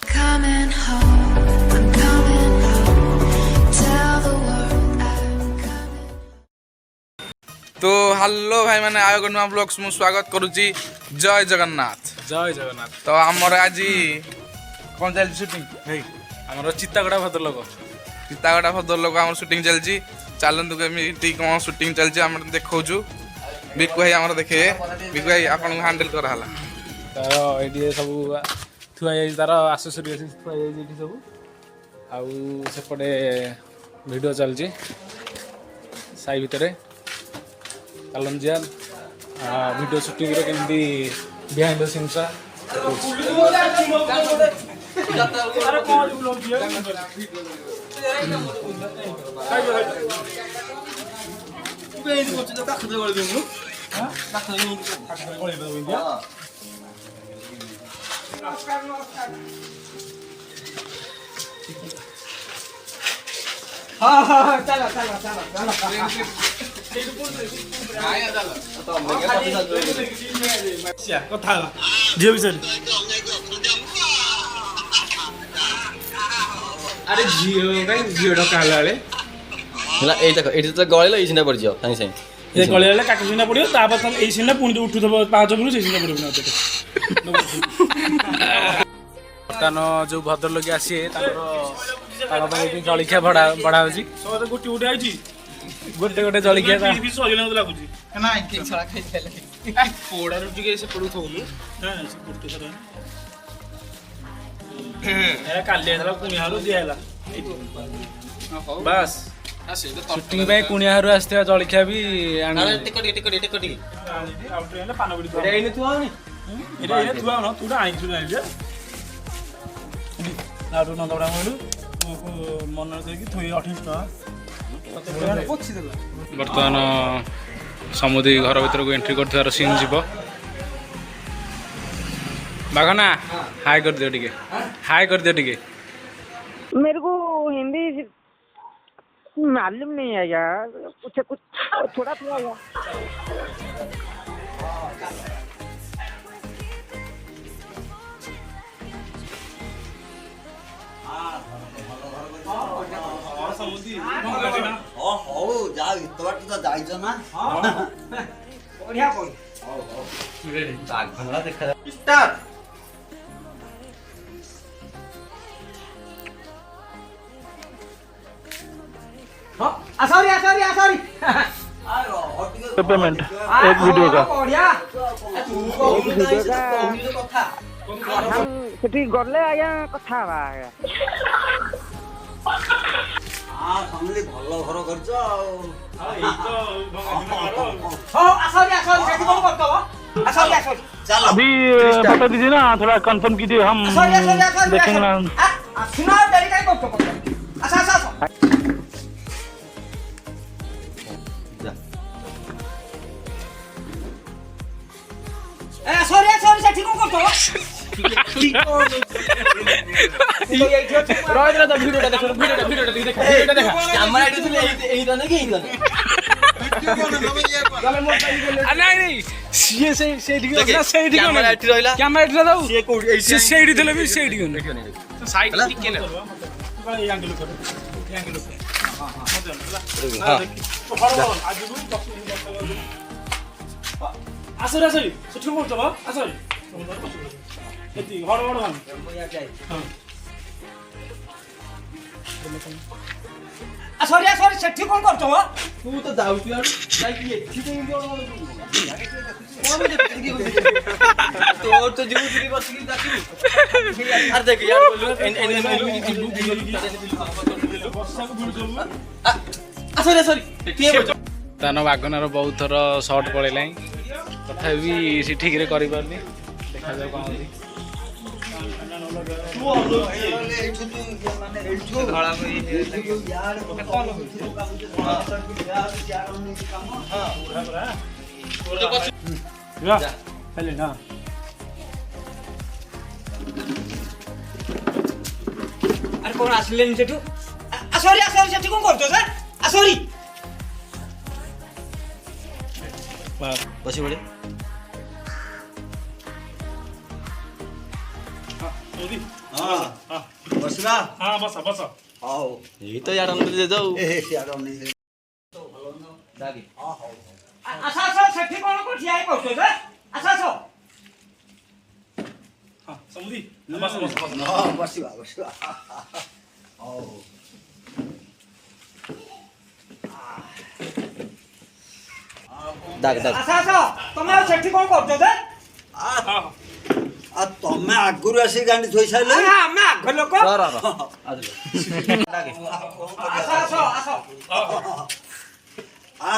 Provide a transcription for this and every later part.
Coming home, I'm coming home. Tell the world I'm coming. तो hello भाई मैंने आयोग नुआ ब्लॉग्स मु स्वागत करुची जय जगन्नाथ। जय जगन्नाथ। तो आमर आज कौन चल शूटिंग भाई आमर चित्तागड़ा भद्रलोक चित्तागड़ा भद्रलोक आमर शूटिंग चलची चलतु केमी कौन शूटिंग चलची आम देखु बिकु भाई आमर देखे बिकु भाई आपन हैंडल कराला तार ये सब थुआ तार आसेसरीज थुआ सब आउ सेपटे वीडियो चलची साई भितर चलन वीडियो शूटिंग केमती बिहाइंड द सीन्स झील विषय अरे झील झील काला तो गले ये सीना पड़ जाओ साइंस ये गले काट सीना पड़ो तापर ये सीना पुणी उठू पाँच मिनट से सीना पड़ो बर्तमान जो भद्रलोक आसी जलिखिया बढ़ा हो गोटे गोटे आई गोटे गोटे जलिखिया लगुच पोड़ा रुटी से पड़ू काली पुणी दिहला बस शूटिंग कुणिया आसता जलिखिया भी नंदपड़ा मन थोड़ी 28 बर्तमान समुद्री घर भर को एंट्री कर सीन जीव बाघना हाय कर दियो टिके हाय कर दियो टिके मेरे को हिंदी मालूम नहीं है यार कुछ कुछ थोड़ा थोड़ा यार पेमेंट एक वीडियो का सेठी गले आया कथा बा फैमिली भल घर करछ अभी बता दीजिए ना थोड़ा कंफर्म कीजिए हम देखेंगे ना सॉरी सॉरी सेठी कोन करतो तू तो जाउती यार जाई एठी तो तो जीवत्री बस की जाती अरे देख यार बोलो सॉरी तान बागनार बहुत थर सर्ट पड़ेला तथा भी सी ठीक रे करि पारनी देखा जाय कोन ହେଲେ ନା ଆରେ କଣ ଆସିଲେନି ସେଠୁ ସରି ସେଠି କଣ କରୁଛ ସାର୍ ସରି ବସି ପଡେ ବସିବା ହଁ ବସ ବସ ହଉ ଏଇ ତ ୟାର ଅନୁମତି ଯାଉ ସିଆଡେ ଅନେଇ ଆସ ସେଠି କଣ ଠିଆ ହେଇ କରୁଛ ସାର୍ ଆସ ହଁ ସମୁଦି ବସ ବସ ବସ ହଁ ବସିବା ହଉ ଆସ ତମେ ଆଉ ସେଠି କଣ କରୁଛ ସାର୍ ଆଉ ତମେ ଆଗରୁ ଆସି ଗାଣ୍ଡି ଥୋଇ ସାରିଲେ ଆମେ ଆଗ ଲୋକ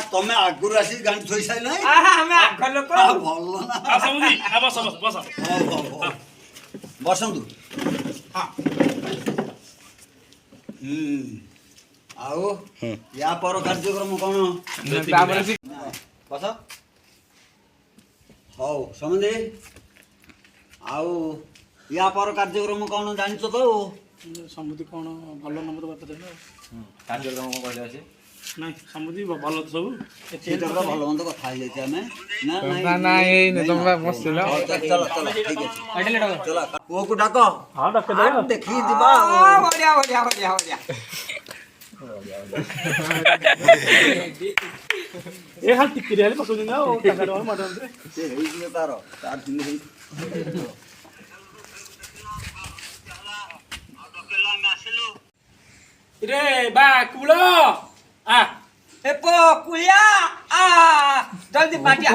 ତମେ ଆଗରୁ ଆସି ଗାଣ୍ଡି ଥୋଇ ସାରିଲେ ଆମେ ଆଗ ଲୋକ ଭଲ ନା ସମୁଦି ବସ ବସ ବସ ହଉ ବସନ୍ତୁ ଆଉ ୟା ପର କାର୍ଯ୍ୟକ୍ରମ କଣ ବସ ହଉ ସମୁଦି ଆଉ ୟା ପର କାର୍ଯ୍ୟକ୍ରମ କଣ ଜାଣିଛ ତ ସମୁଦି କଣ ଭଲ ନମ୍ବର ବାପା ଦେଲେ କାର୍ଯ୍ୟକ୍ରମ କଣ କହିଲେ ଅଛି ନାଇଁ ସମୁଦି ଭଲ ତ ସବୁ ସେଇଟା ପୁରା ଭଲ ମନ୍ଦ କଥା ହେଇଯାଇଛି ଆମେ ବସିଲ ଚାଲ ଠିକ ଅଛି ଚାଲ ପୁଅକୁ ଡାକ ହଁ ଡାକିଦେବା ଦେଖିକି ଯିବା ବଢିଆ ବଢିଆ ବଢିଆ ବଢିଆ ଏ ଖାଲି ଟିକିରି ହେଲେ ପକଉଛନ୍ତି ଆଉ ଟଙ୍କା ମାଡନ୍ତି ସେ ହେଇଯିବ ତାର ଦିନ ହେଇ ରେ ବା କୁଳ ଆ ଏ କୁଳିଆ ଜଲ୍ଦି ପାଟିଆ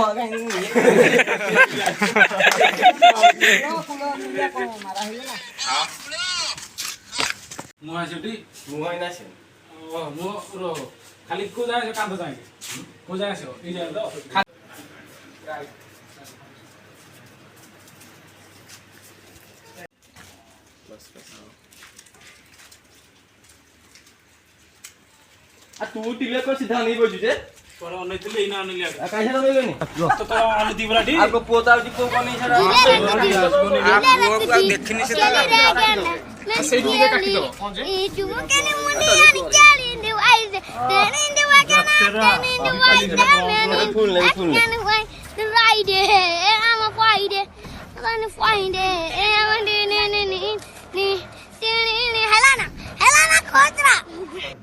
ମୁଁ ଆସିବି ମୁଁ ହେଇନା ସେ ମୁଁ ଖାଲି କୋଉ ଜାଗା କାନ୍ଦ ଯାଏଁ କୋଉ ଜାଗା ଆସିବ ଏଇ ଜାଗା ତ ତୁ ଟିଲେ କଣ ସିଧା ନେଇ ବସିଛୁ ଯେ ତୋର ଅନେଇଥିଲି ଏଇନା ଅନେଇଲି ଆଗ କାହିଁ ସେଟା ନେଇଗନି ତ ତୋର ଅନେଇତି ପୁରାଟି ଆଉ ପୁଅ ତ ଆଉଛି ପୁଅ କଣ ନେଇ ସେଟା ପୁଅକୁ ଆଉ ଦେଖିନି ସେ ସେଇଠିକି କାଟିଦବ କଣ ଯେ